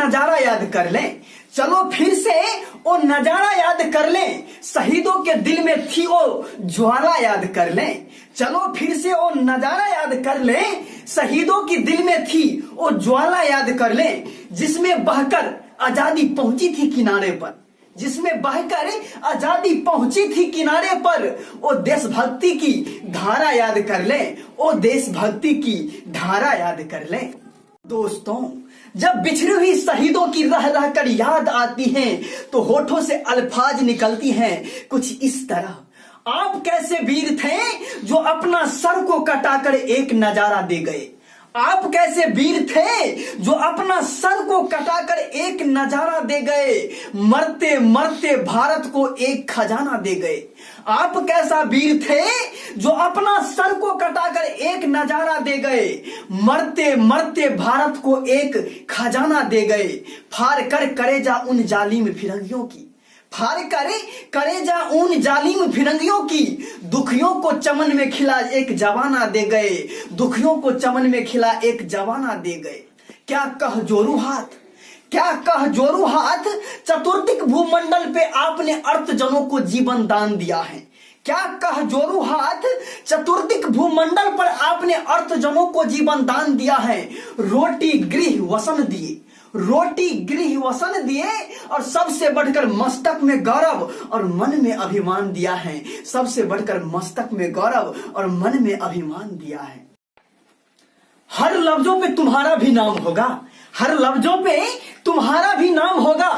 नजारा याद कर लें, चलो फिर से वो नजारा याद कर लें, शहीदों के दिल में थी वो ज्वाला याद कर लें। चलो फिर से वो नजारा याद कर लें, शहीदों की दिल में थी वो ज्वाला याद कर लें, जिसमें बहकर आजादी पहुंची थी किनारे पर, जिसमें बहकर आजादी पहुंची थी किनारे पर। वो देशभक्ति की धारा याद कर लें, वो देशभक्ति की धारा याद कर लें। दोस्तों, जब बिछड़ी हुई शहीदों की रह रह कर याद आती हैं तो होठों से अल्फाज निकलती हैं कुछ इस तरह। आप कैसे वीर थे जो अपना सर को कटाकर एक नजारा दे गए। आप कैसे वीर थे जो अपना सर को कटाकर एक नजारा दे गए, मरते मरते भारत को एक खजाना दे गए। आप कैसा वीर थे जो अपना सर को कटाकर एक नजारा दे गए, मरते मरते भारत को एक खजाना दे गए। फाड़ कर करेजा उन जालिम फिरंगियों की, फाड़ कर करेजा उन जालिम फिरंगियों की, दुखियों को चमन में खिला एक जवाना दे गए, दुखियों को चमन में खिला एक जवाना दे गए। क्या कह जोरू हाथ, क्या कह जोरू हाथ, चतुर्दिक भूमंडल पे आपने अर्तजनों को जीवन दान दिया है। क्या कह जोरू हाथ, चतुर्दिक भूमंडल पर आपने अर्तजनों को जीवन दान दिया है। रोटी गृह वसन दिए, रोटी गृह वसन दिए, और सबसे बढ़कर मस्तक में गौरव और मन में अभिमान दिया है। सबसे बढ़कर मस्तक में गौरव और मन में अभिमान दिया है। हर लफ्जों पे तुम्हारा भी नाम होगा, हर लफ्जों पे तुम्हारा भी नाम होगा,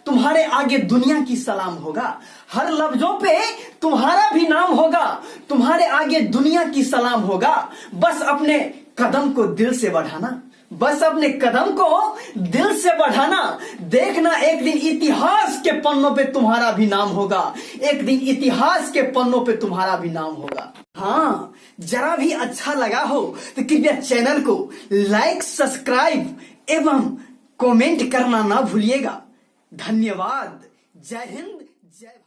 तुम्हारे आगे दुनिया की सलाम होगा। हर लफ्जों पे तुम्हारा भी नाम होगा, तुम्हारे आगे दुनिया की सलाम होगा। बस अपने कदम को दिल से बढ़ाना, बस अपने कदम को दिल से बढ़ाना। देखना एक दिन इतिहास के पन्नों पे तुम्हारा भी नाम होगा, एक दिन इतिहास के पन्नों पे तुम्हारा भी नाम होगा। हाँ, जरा भी अच्छा लगा हो तो कृपया चैनल को लाइक, सब्सक्राइब एवं कमेंट करना ना भूलिएगा। धन्यवाद। जय हिंद, जय भारत।